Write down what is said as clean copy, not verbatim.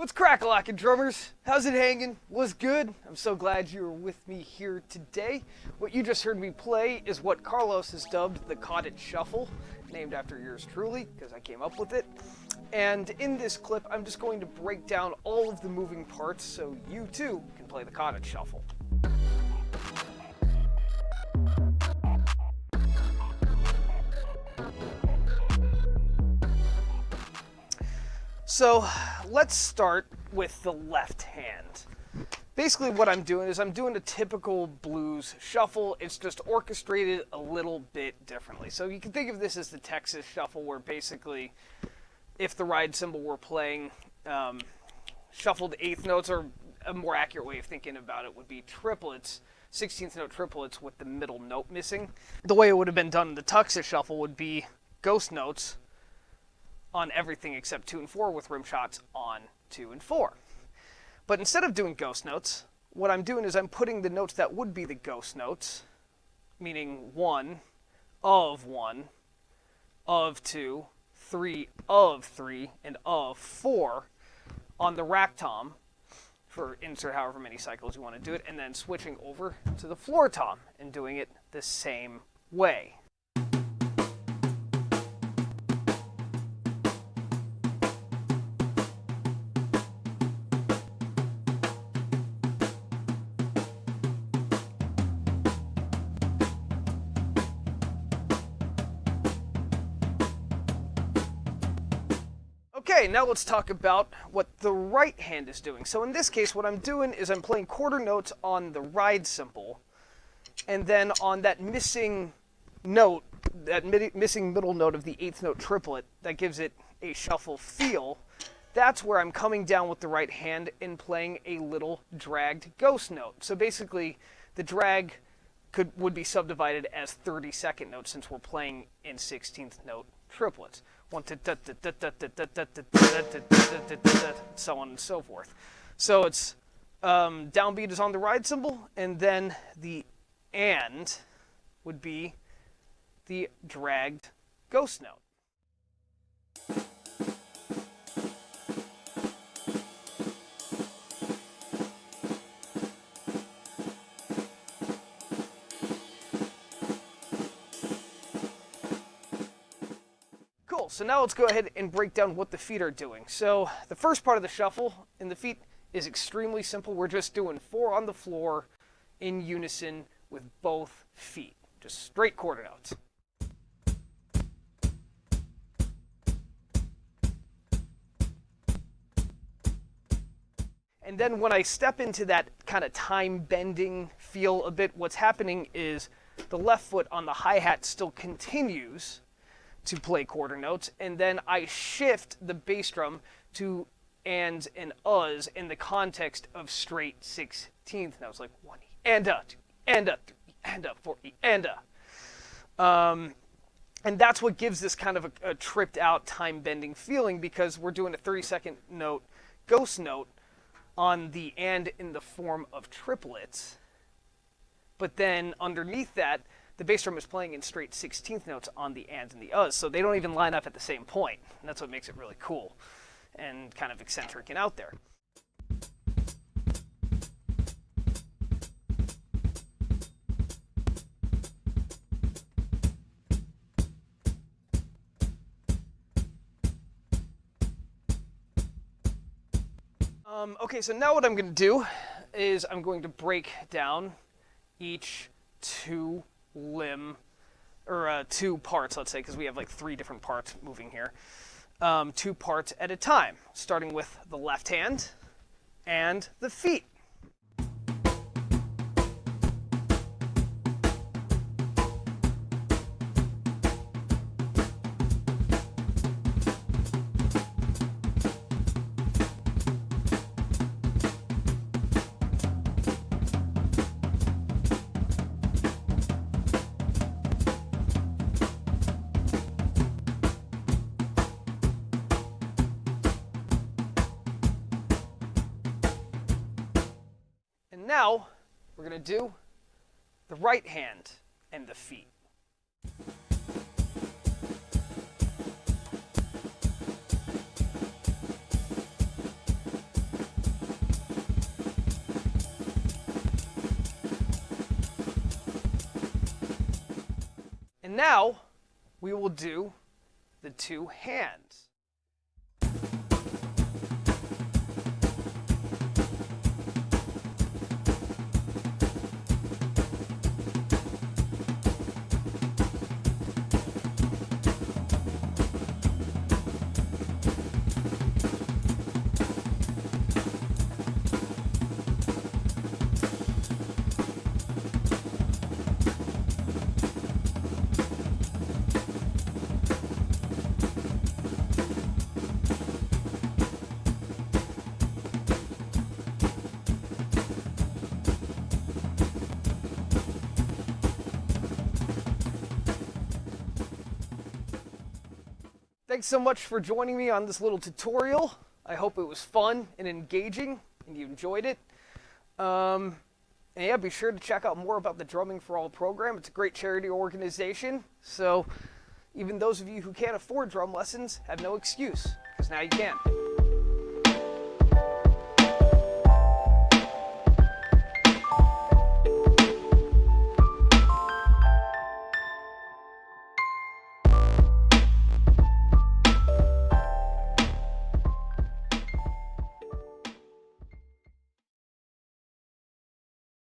What's crack-a-lackin', drummers? How's it hanging? What's good? I'm so glad you're with me here today. What you just heard me play is what Carlos has dubbed the Katich Shuffle, named after yours truly, because I came up with it. And in this clip, I'm just going to break down all of the moving parts so you too can play the Katich Shuffle. So let's start with the left hand. Basically what I'm doing is I'm doing a typical blues shuffle. It's just orchestrated a little bit differently. So you can think of this as the Texas shuffle, where basically if the ride cymbal were playing shuffled eighth notes, or a more accurate way of thinking about it would be triplets, 16th note triplets with the middle note missing. The way it would have been done in the Texas shuffle would be ghost notes on everything except 2 and 4, with rim shots on 2 and 4. But instead of doing ghost notes, what I'm doing is I'm putting the notes that would be the ghost notes, meaning 1 of 2, 3 of 3, and of 4 on the rack tom for insert however many cycles you want to do it, and then switching over to the floor tom and doing it the same way. Okay, now let's talk about what the right hand is doing. So in this case, what I'm doing is I'm playing quarter notes on the ride cymbal, and then on that missing note, that missing middle note of the eighth note triplet that gives it a shuffle feel, that's where I'm coming down with the right hand and playing a little dragged ghost note. So basically, the drag would be subdivided as 32nd notes, since we're playing in 16th note triplets. So on and so forth. So it's downbeat is on the ride cymbal, and then the and would be the dragged ghost note. Cool, so now let's go ahead and break down what the feet are doing. So the first part of the shuffle in the feet is extremely simple. We're just doing 4 on the floor in unison with both feet. Just straight quarter notes. And then when I step into that kind of time-bending feel a bit, what's happening is the left foot on the hi-hat still continues to play quarter notes, and then I shift the bass drum to ands and uhs in the context of straight 16th notes, like 1 E and a, 2 E and a, 3 E and a, 4 E and a. And that's what gives this kind of a tripped out time-bending feeling, because we're doing a 32nd note ghost note on the and in the form of triplets, but then underneath that, the bass drum is playing in straight 16th notes on the ands and the uhs, so they don't even line up at the same point. And that's what makes it really cool and kind of eccentric and out there. Okay, so now what I'm going to do is I'm going to break down each two parts, let's say, because we have like 3 different parts moving here. 2 parts at a time, starting with the left hand and the feet. And now we're going to do the right hand and the feet. And now we will do the two hands. Thanks so much for joining me on this little tutorial. I hope it was fun and engaging and you enjoyed it. And yeah, be sure to check out more about the Drumming for All program. It's a great charity organization. So even those of you who can't afford drum lessons have no excuse, because now you can.